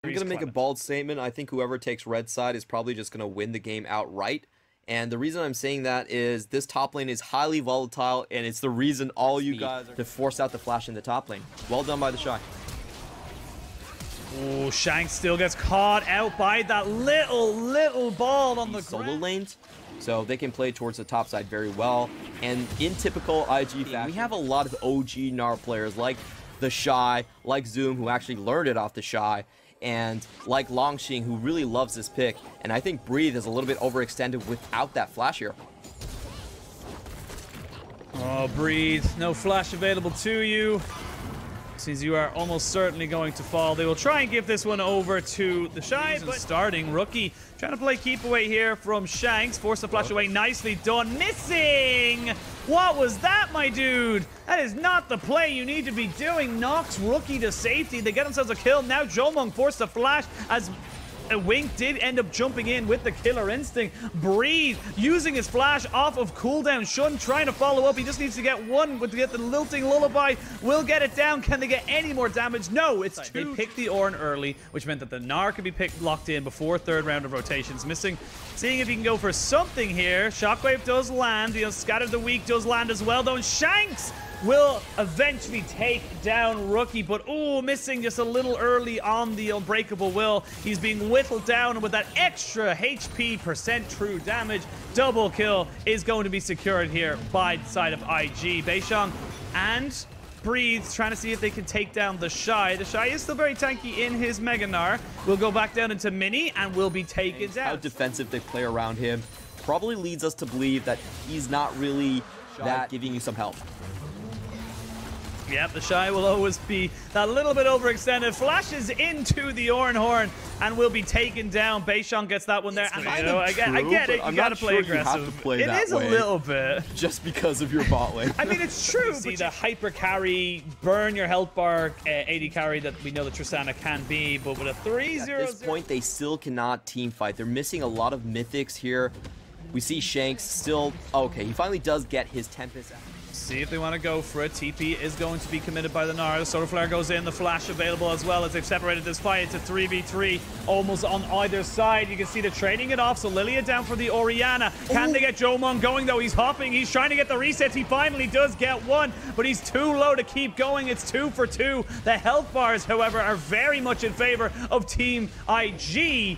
I'm going to make a bold statement. I think whoever takes red side is probably just going to win the game outright. And the reason I'm saying that is this top lane is highly volatile, and it's the reason all you guys are to force out the flash in the top lane. Well done by the Shy. Oh, Shanks still gets caught out by that little ball on the solo lanes, so they can play towards the top side very well. And in typical IG fashion, we have a lot of OG Gnar players like the Shy, like Zoom, who actually learned it off the Shy, and like Longxing, who really loves this pick. And I think Breathe is a little bit overextended without that flash here. Oh, Breathe, no flash available to you. Since you are almost certainly going to fall. They will try and give this one over to the Shy, but starting Rookie trying to play keep away here from Shanks. Force the flash away, nicely done. Missing! What was that, my dude? That is not the play you need to be doing. Knocks Rookie to safety. They get themselves a kill. Now Jomung forced the flash as Wink did end up jumping in with the killer instinct. Breathe using his flash off of cooldown. Shun trying to follow up. He just needs to get one to get the lilting lullaby. Will get it down. Can they get any more damage? No, it's two. They picked the Ornn early, which meant that the Gnar could be locked in before third round of rotations. Missing, seeing if he can go for something here. Shockwave does land. Scatter the Weak does land as well, though. And Shanks will eventually take down Rookie, but oh, missing just a little early on the Unbreakable Will. He's being whittled down, and with that extra HP percent true damage, double kill is going to be secured here by the side of IG. Beishang and Breathe trying to see if they can take down the Shy. The Shy is still very tanky in his Mega Gnar. Will go back down into Mini and will be taken down. How defensive they play around him probably leads us to believe that he's not really that giving you some help. Yep, the Shy will always be that little bit overextended. Flashes into the Ornn Horn and will be taken down. Beishang gets that one there. And I get it. You gotta play aggressive. You have to play it that is way a little bit. Just because of your bot lane. I mean, it's true. See the hyper carry, burn your health bar, AD carry that we know that Tristana can be, but with a 3-0. At this point, they still cannot team fight. They're missing a lot of mythics here. We see Shanks still. Okay, he finally does get his Tempest out. See if they want to go for it. TP is going to be committed by the Gnar. The Solar Flare goes in. The flash available as well as they've separated this fight. It's a 3v3 almost on either side. You can see they're trading it off. So Lilia down for the Orianna. Can they get Jomung going though? He's hopping. He's trying to get the resets. He finally does get one, but he's too low to keep going. It's 2 for 2. The health bars, however, are very much in favor of Team IG.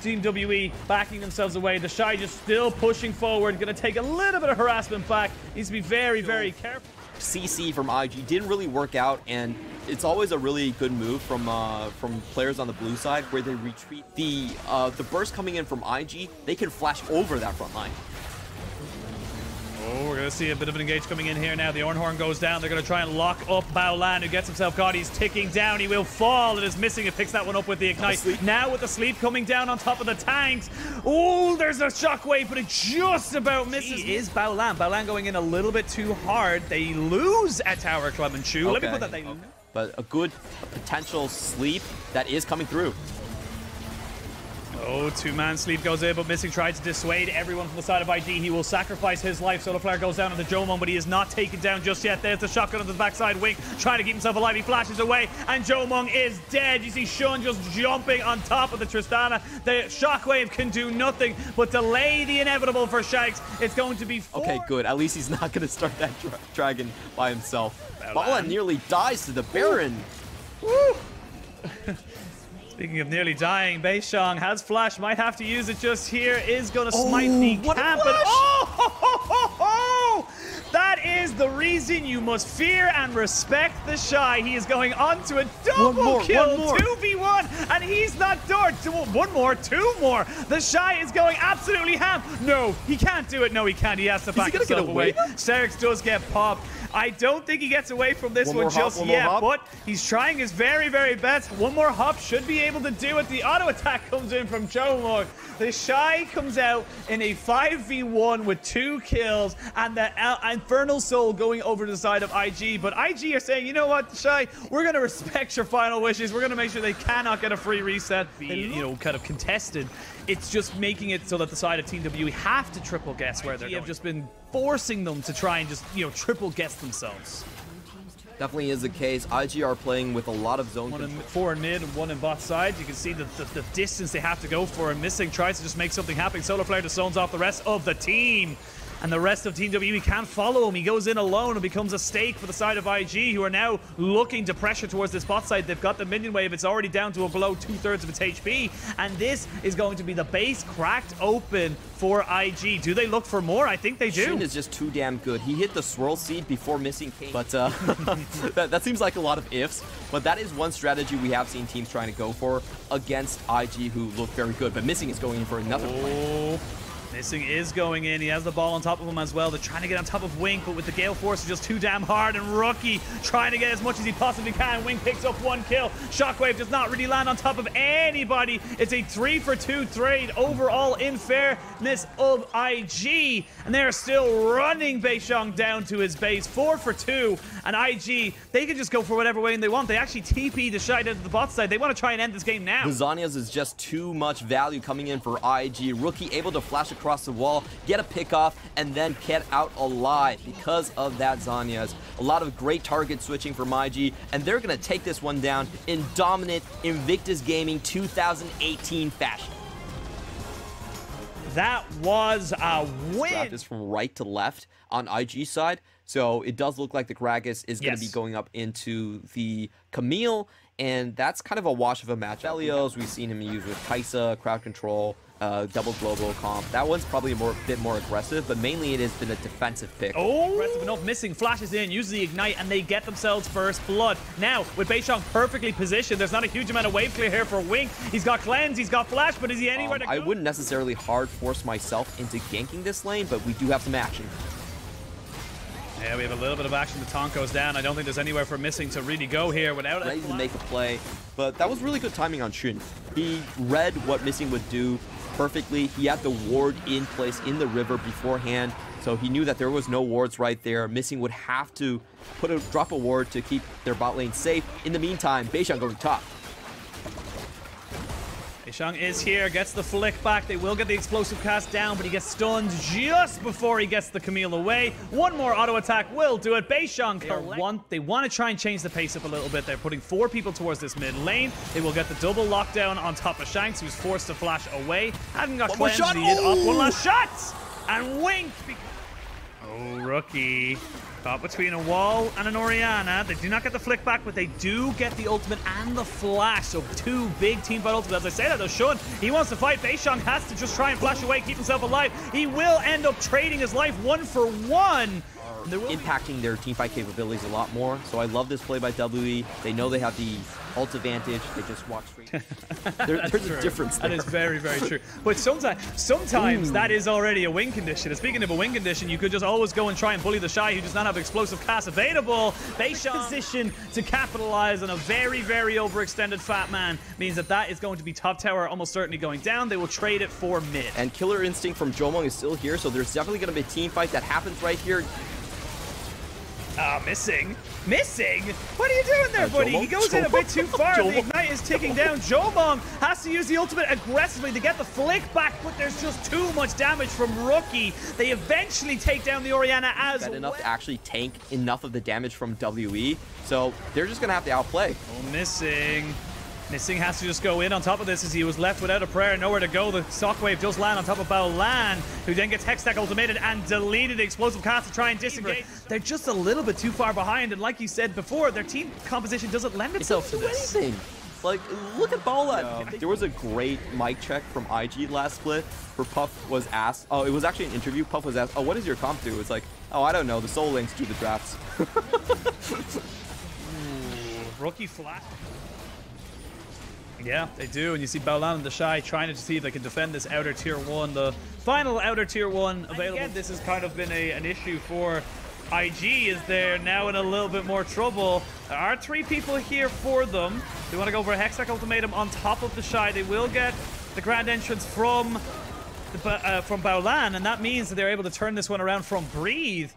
Team WE backing themselves away. The Shy just still pushing forward. Going to take a little bit of harassment back. Needs to be very, very careful. CC from IG didn't really work out, and it's always a really good move from players on the blue side where they retreat. The burst coming in from IG, they can flash over that front line. Oh, we're going to see a bit of an engage coming in here now. The Ornn Horn goes down. They're going to try and lock up Baolan, who gets himself caught. He's ticking down. He will fall. It is missing. It picks that one up with the Ignite. Now with the sleep coming down on top of the tanks. Oh, there's a shockwave, but it just about misses. Is Baolan. Baolan going in a little bit too hard. They lose at Tower Club and Chu. Let me put that. But a good potential sleep that is coming through. Oh, two-man sleep goes in, but Missing tried to dissuade everyone from the side of IG. He will sacrifice his life. Solar Flare goes down on the Jomung, but he is not taken down just yet. There's the shotgun on the backside. Wink trying to keep himself alive. He flashes away, and Jomung is dead. You see Shun just jumping on top of the Tristana. The Shockwave can do nothing but delay the inevitable for Shanks. It's going to be 4. Okay, good. At least he's not going to start that dragon by himself. Baolan nearly dies to the Baron. Woo! Speaking of nearly dying, Beishang has flash, might have to use it just here, is going to smite the camp. Oh! That is the reason you must fear and respect the Shy. He is going on to a double kill, 2v1, and he's not done. One more, 2 more. The Shy is going absolutely ham. No, he can't do it. No, he can't. He has to back himself away. Serix does get popped. I don't think he gets away from this one just yet, but he's trying his very, very best. One more hop should be able to do it. The auto attack comes in from Jomung. The Shy comes out in a 5v1 with 2 kills, and the Infernal Soul going over to the side of IG. But IG are saying, you know what, Shy, we're going to respect your final wishes. We're going to make sure they cannot get a free reset. Kind of contested. It's just making it so that the side of Team WE have to triple guess where they're going. Have just been forcing them to try and just, triple guess themselves. Definitely is the case. IG are playing with a lot of zone control. 4 in mid and 1 in bot sides. You can see the distance they have to go for, and Missing tries to just make something happen. Solar Flare just zones off the rest of the team. And the rest of Team WE can't follow him. He goes in alone and becomes a stake for the side of IG, who are now looking to pressure towards this bot side. They've got the minion wave. It's already down to below 2/3 of its HP. And this is going to be the base cracked open for IG. Do they look for more? I think they do. Shin is just too damn good. He hit the swirl seed before Missing came. But that seems like a lot of ifs. But that is one strategy we have seen teams trying to go for against IG, who look very good. But Missing is going in for another play. Missing is going in. He has the ball on top of him as well. They're trying to get on top of Wink, but with the Gale Force, it's just too damn hard. And Rookie trying to get as much as he possibly can. Wink picks up 1 kill. Shockwave does not really land on top of anybody. It's a 3-for-2 trade overall in fairness of IG. And they're still running Beishang down to his base. 4-for-2. And IG, they can just go for whatever way they want. They actually TP the shite out of the bot side. They want to try and end this game now. The Zhonya's is just too much value coming in for IG. Rookie able to flash across the wall, get a pick off, and then get out alive because of that Zhonya's. A lot of great target switching from IG, and they're going to take this one down in dominant Invictus Gaming 2018 fashion. That was a win. Draft is from right to left on IG side, so it does look like the Gragas is going to be going up into the Camille, and that's kind of a wash of a match. Elios, we've seen him use with Kaisa, crowd control, double global comp. That one's probably a bit more aggressive, but mainly it has been a defensive pick. Oh, aggressive enough. Missing flashes in, uses the ignite, and they get themselves first blood. Now, with Beishang perfectly positioned, there's not a huge amount of wave clear here for Wink. He's got cleanse, he's got flash, but is he anywhere to go? I wouldn't necessarily hard force myself into ganking this lane, but we do have some action. Yeah, we have a little bit of action. The taunt goes down. I don't think there's anywhere for Missing to really go here without it. Ready to make a play, but that was really good timing on Shin. He read what Missing would do perfectly. He had the ward in place in the river beforehand, so he knew that there was no wards right there. Missing would have to drop a ward to keep their bot lane safe. In the meantime, Beishang going top. Beishang is here, gets the flick back. They will get the explosive cast down, but he gets stunned just before he gets the Camille away. One more auto attack will do it. Beishang, they want to try and change the pace up a little bit. They're putting 4 people towards this mid lane. They will get the double lockdown on top of Shanks, who's forced to flash away. Hasn't got cleansed. One last shot! And Wink. Oh, Rookie. Caught between a wall and an Orianna. They do not get the flick back, but they do get the ultimate and the flash. So 2 big team fight ultimates. As I say that, though, Shun, he wants to fight. Beishang has to just try and flash away, keep himself alive. He will end up trading his life 1 for 1. They're impacting their teamfight capabilities a lot more. So I love this play by WE. They know they have the ult advantage. They just walk straight. There's a difference there. That is very, very true. But sometimes that is already a win condition. And speaking of a win condition, you could just always go and try and bully the Shy, who does not have explosive cast available. Beishang position to capitalize on a very, very overextended Fat Man means that is going to be top tower almost certainly going down. They will trade it for mid. And Killer Instinct from Jomong is still here, so there's definitely going to be a team fight that happens right here. Missing? What are you doing there, buddy? He goes in a bit too far. The ignite is ticking down. Jomong has to use the ultimate aggressively to get the flick back, but there's just too much damage from Rookie. They eventually take down the Orianna as well. Enough to actually tank enough of the damage from WE, so they're just going to have to outplay. Oh, Missing has to just go in on top of this as he was left without a prayer, nowhere to go. The Shockwave does land on top of Baolan, who then gets Hextech ultimated and deleted the explosive cast to try and disengage. They're just a little bit too far behind, and like you said before, their team composition doesn't lend itself to this. Anything. Like, look at Baolan. There was a great mic check from IG last split where Puff was asked, it was actually an interview. Puff was asked, what does your comp do? It's like, I don't know. The Soul Links do the drafts. Rookie flat. Yeah, they do, and you see Baolan and the Shy trying to see if they can defend this outer tier 1, the final outer tier 1 available. Again, this has kind of been an issue for IG, is they're now in a little bit more trouble. There are 3 people here for them. They want to go for a Hextech ultimatum on top of the Shy. They will get the grand entrance from Baolan, and that means that they're able to turn this one around from Breathe.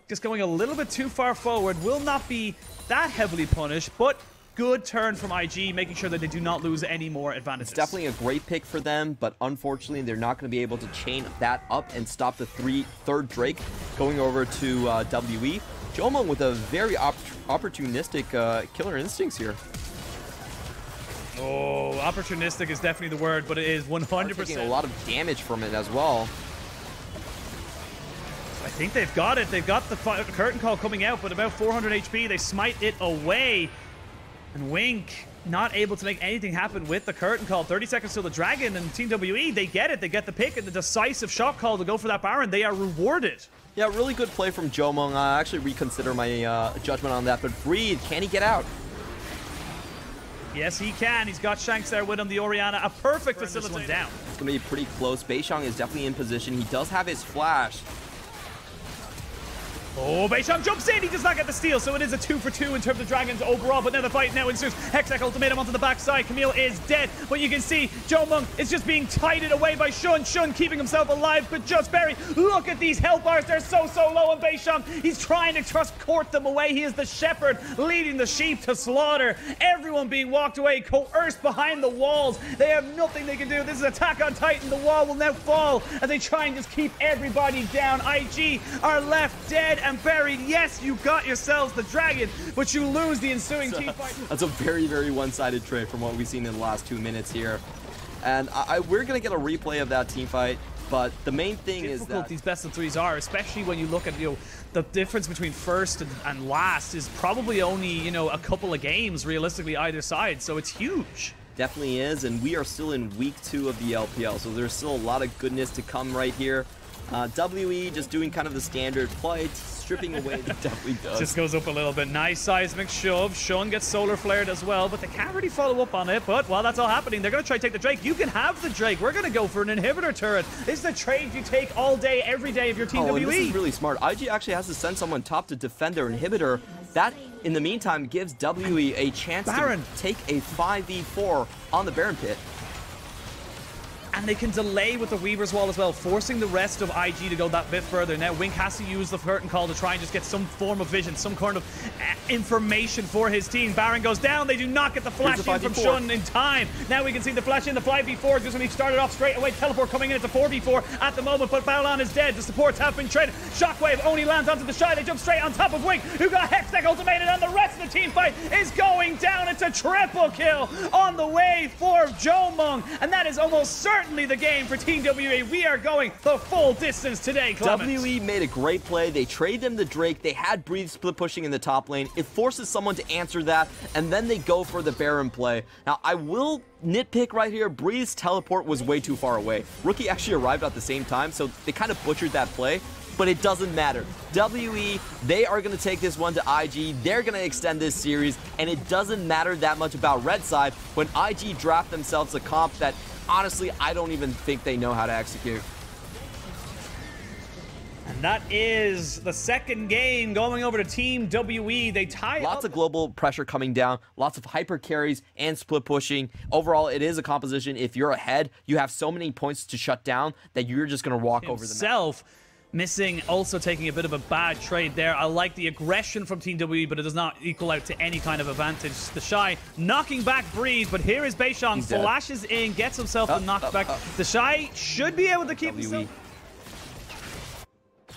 Just going a little bit too far forward, will not be that heavily punished, but good turn from IG, making sure that they do not lose any more advantages. It's definitely a great pick for them, but unfortunately, they're not going to be able to chain that up and stop the third Drake going over to WE. Jomung with a very opportunistic killer instincts here. Oh, opportunistic is definitely the word, but it is 100%. Taking a lot of damage from it as well. I think they've got it. They've got the curtain call coming out, but about 400 HP. They smite it away. And Wink not able to make anything happen with the curtain call. 30 seconds till the Dragon, and Team WE, they get it. They get the pick and the decisive shot call to go for that Baron. They are rewarded. Yeah, really good play from Jomung. I actually reconsider my judgment on that, but Breathe, can he get out? Yes, he can. He's got Shanks there with him. The Orianna, a perfect facilitator down. It's going to be pretty close. Beishang is definitely in position. He does have his flash. Oh, Beishang jumps in. He does not get the steal, so it is a 2-for-2 in terms of Dragons overall. But now the fight now ensues. Hextech ultimatum onto the backside. Camille is dead, but you can see Jomung is just being tided away by Shun. Shun keeping himself alive, but just barely. Look at these health bars. They're so low on Beishang. He's trying to just court them away. He is the shepherd leading the sheep to slaughter. Everyone being walked away, coerced behind the walls. They have nothing they can do. This is Attack on Titan. The wall will now fall as they try and just keep everybody down. IG are left dead and buried. Yes, you got yourselves the Dragon, but you lose the ensuing team fight. That's a very, very one-sided trade from what we've seen in the last 2 minutes here. And we're going to get a replay of that team fight, but the main thing is that these best of threes are, especially when you look at, the difference between first and last is probably only, a couple of games realistically either side, so it's huge. Definitely is, and we are still in week 2 of the LPL, so there's still a lot of goodness to come right here. WE just doing kind of the standard play, stripping away the W does. Just goes up a little bit. Nice seismic shove. Shun gets solar flared as well, but they can't really follow up on it. But while that's all happening, they're going to try to take the Drake. You can have the Drake. We're going to go for an inhibitor turret. This is the trade you take all day, every day of your Team WE. And this is really smart. IG actually has to send someone top to defend their inhibitor. That, in the meantime, gives WE a chance to take a 5v4 on the Baron pit. And they can delay with the Weaver's Wall as well, forcing the rest of IG to go that bit further. Now Wink has to use the curtain call to try and just get some form of vision, some kind of information for his team. Baron goes down. They do not get the flash in from Shun in time. Now we can see the flash in, the 5v4, just when he started off straight away. Teleport coming in, it's a 4v4 at the moment, but Baolan is dead. The supports have been traded. Shockwave only lands onto the Shy. They jump straight on top of Wink, who got Hextech ultimated, and the rest of the team fight is going down. It's a triple kill on the way for Jomung, and that is almost certainly the game for Team WE. We are going the full distance today, Clement. WE made a great play. They trade them the Drake. They had Breathe split pushing in the top lane. It forces someone to answer that, and then they go for the Baron play. Now, I will nitpick right here. Breathe's teleport was way too far away. Rookie actually arrived at the same time, so they kind of butchered that play. But it doesn't matter. WE, they are going to take this one to IG. They're going to extend this series, and it doesn't matter that much about Red side when IG draft themselves a comp that, honestly, I don't even think they know how to execute. And that is the second game going over to Team WE. They tie lots of global pressure coming down, lots of hyper carries and split pushing. Overall, it is a composition. If you're ahead, you have so many points to shut down that you're just going to walk over the map. Missing, also taking a bit of a bad trade there. I like the aggression from Team WE, but it does not equal out to any kind of advantage. The Shy knocking back Breeze, but here is Beishang, flashes in, gets himself the knockback. The Shy should be able to keep himself.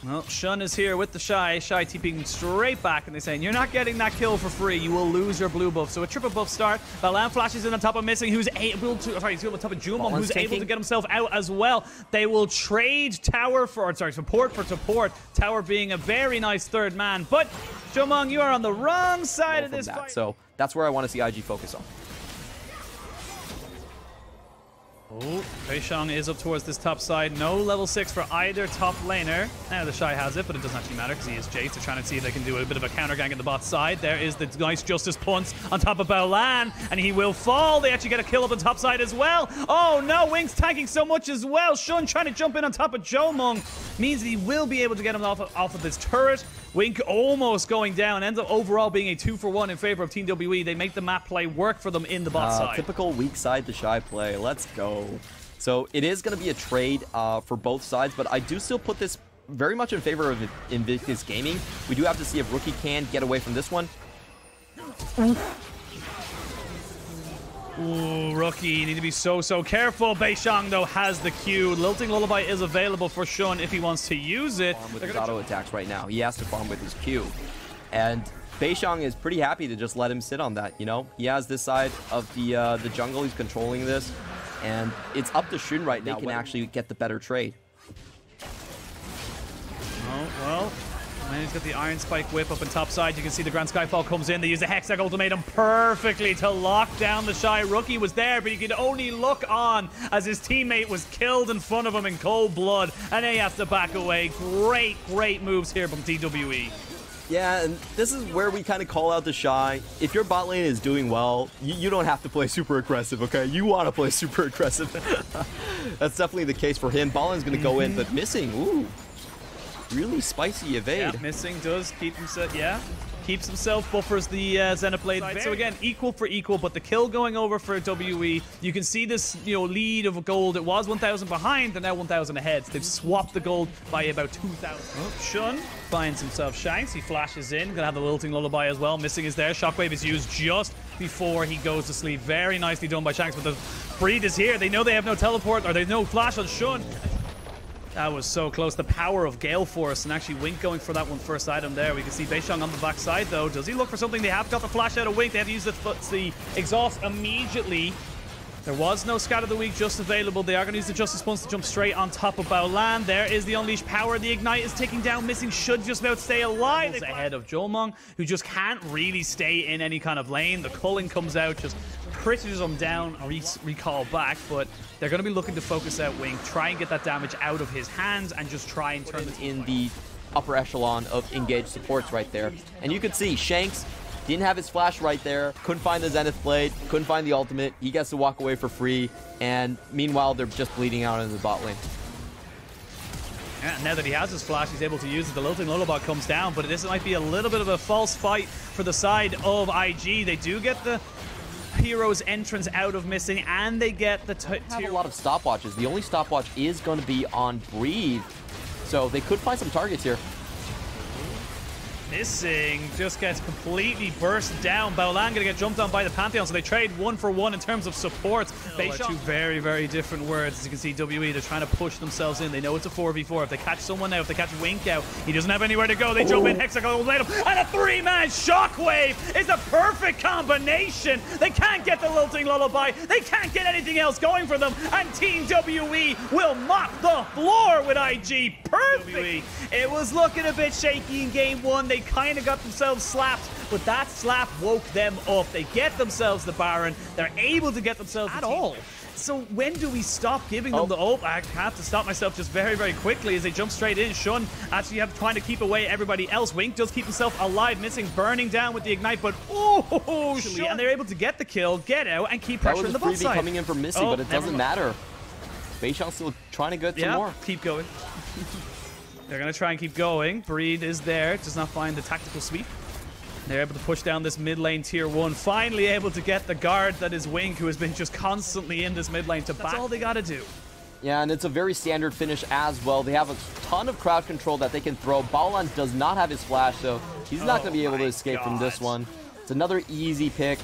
Well, Shun is here with the Shy. Shy TPing straight back, and they're saying, you're not getting that kill for free. You will lose your blue buff. So a triple buff start. Balan flashes in on top of Missing, who's able to, sorry, he's on top of Jumon, who's able to get himself out as well. They will trade Tower for, support for support. Tower being a very nice third man. But, Jomung, you are on the wrong side of this fight. So that's where I want to see IG focus on. Oh, Beishang is up towards this top side. No level 6 for either top laner. Now the Shy has it, but it doesn't actually matter because he is Jace. They're trying to see if they can do a bit of a counter gang at the bot side. There is the nice Justice Punch on top of Baolan, and he will fall. They actually get a kill up on top side as well. Oh no, Wing's tanking so much as well. Shun trying to jump in on top of Jomung means that he will be able to get him off of this turret. Wink almost going down, ends up overall being a 2-for-1 in favor of Team WE. They make the map play work for them in the bot side. Typical weak side, the Shy play. Let's go. So it is going to be a trade for both sides, but I do still put this very much in favor of Invictus Gaming. We do have to see if Rookie can get away from this one. Ooh, Rookie, you need to be so careful. Beishang, though, has the Q. Lilting Lullaby is available for Shun if he wants to use it. Farm with his auto attacks right now. He has to farm with his Q. And Beishang is pretty happy to just let him sit on that, you know? He has this side of the jungle, he's controlling this, and it's up to Shun right now. They can actually get the better trade. Oh, well, and he's got the Iron Spike whip up on top side. You can see the Grand Skyfall comes in. They use the Hextech Ultimatum perfectly to lock down the Shy. Rookie was there, but he could only look on as his teammate was killed in front of him in cold blood, and he has to back away. Great moves here from TWE. Yeah, and this is where we kind of call out the Shy. If your bot lane is doing well, you don't have to play super aggressive, okay? You want to play super aggressive. That's definitely the case for him. Bot lane's going to go in, but missing. Ooh. Really spicy evade. Yeah, missing does keep himself, keeps himself, buffers the Xenoblade. So again, equal for equal, but the kill going over for WE. You can see this, lead of gold. It was 1,000 behind, they're now 1,000 ahead. So they've swapped the gold by about 2,000. Oh, Shun finds himself Shanks. He flashes in. Gonna have the Wilting Lullaby as well. Missing is there. Shockwave is used just before he goes to sleep. Very nicely done by Shanks, but the Breed is here. They know they have no teleport, or there's no flash on Shun. That was so close. The power of Gale Force, and actually Wink going for that one first item there. We can see Beishang on the backside though. Does he look for something? They have got the flash out of Wink. They have to use the exhaust immediately. There was no Scat of the Week just available. They are going to use the Justice Punch to jump straight on top of Baolan. There is the Unleashed Power. The Ignite is ticking down. Missing should just about stay alive. Ahead of Jolmong, who just can't really stay in any kind of lane. The culling comes out, just critters him down, or recall back, but they're going to be looking to focus out Wink, try and get that damage out of his hands, and just try and turn it in the upper echelon of engaged supports right there. And you can see Shanks didn't have his flash right there, couldn't find the Zenith Blade, couldn't find the ultimate. He gets to walk away for free, and meanwhile they're just bleeding out in the bot lane. Yeah, now that he has his flash, he's able to use it. The Lilting Lullaby comes down, but this might be a little bit of a false fight for the side of IG. They do get the Hero's entrance out of Missing, and they get the have a lot of stopwatches. The only stopwatch is going to be on Breathe, so they could find some targets here. Missing just gets completely burst down. Baolan gonna get jumped on by the Pantheon, so they trade 1-for-1 in terms of supports. Two very, very different words. As you can see, WE, they're trying to push themselves in. They know it's a 4v4. If they catch someone now, if they catch Wink out, he doesn't have anywhere to go. They jump in, Hexagon Ultimatum, and a 3-man Shockwave is a perfect combination. They can't get the Lilting Lullaby. They can't get anything else going for them, and Team WE will mop the floor with IG. Perfect. It was looking a bit shaky in game one. They kind of got themselves slapped, but that slap woke them up. They get themselves the Baron. They're able to get themselves at all. So when do we stop giving them the... Oh, I have to stop myself just very, very quickly as they jump straight in. Shun actually trying to keep away everybody else. Wink does keep himself alive. Missing, burning down with the Ignite, but oh, Shun. And they're able to get the kill, get out, and keep pressuring the bot side. Coming in for Missing, but it doesn't matter. Beishang's still trying to get some more. Keep going. They're going to try and keep going. Breed is there. Does not find the tactical sweep. They're able to push down this mid lane tier 1. Finally able to get the guard that is Wink, who has been just constantly in this mid lane to back. That's all they got to do. Yeah, and it's a very standard finish as well. They have a ton of crowd control that they can throw. Baolan does not have his flash, so he's not going to be able to escape from this one. It's another easy pick.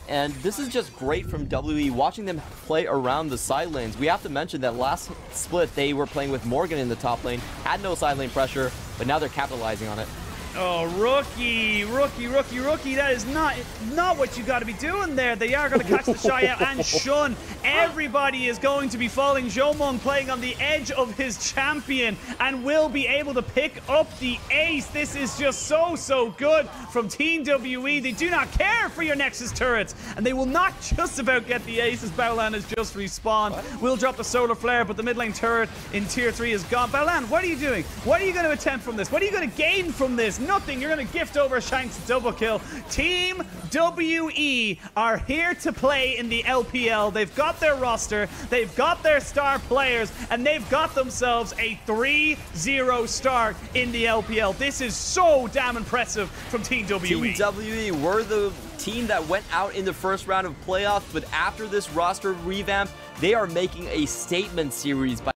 And this is just great from WE, watching them play around the side lanes. We have to mention that last split, they were playing with Morgan in the top lane, had no side lane pressure, but now they're capitalizing on it. Oh, rookie. That is not what you got to be doing there. They are going to catch the Shy out and Shun. Everybody is going to be falling. Jomong playing on the edge of his champion and will be able to pick up the ace. This is just so good from Team WE. They do not care for your Nexus turrets, and they will not just about get the ace as Baolan has just respawned. Will drop the solar flare, but the mid lane turret in tier 3 is gone. Baolan, what are you doing? What are you going to attempt from this? What are you going to gain from this? Nothing. You're going to gift over Shanks double kill. Team WE are here to play in the LPL. They've got their roster, they've got their star players, and they've got themselves a 3-0 start in the LPL. This is so damn impressive from Team WE. Team WE were the team that went out in the first round of playoffs, but after this roster revamp, they are making a statement series by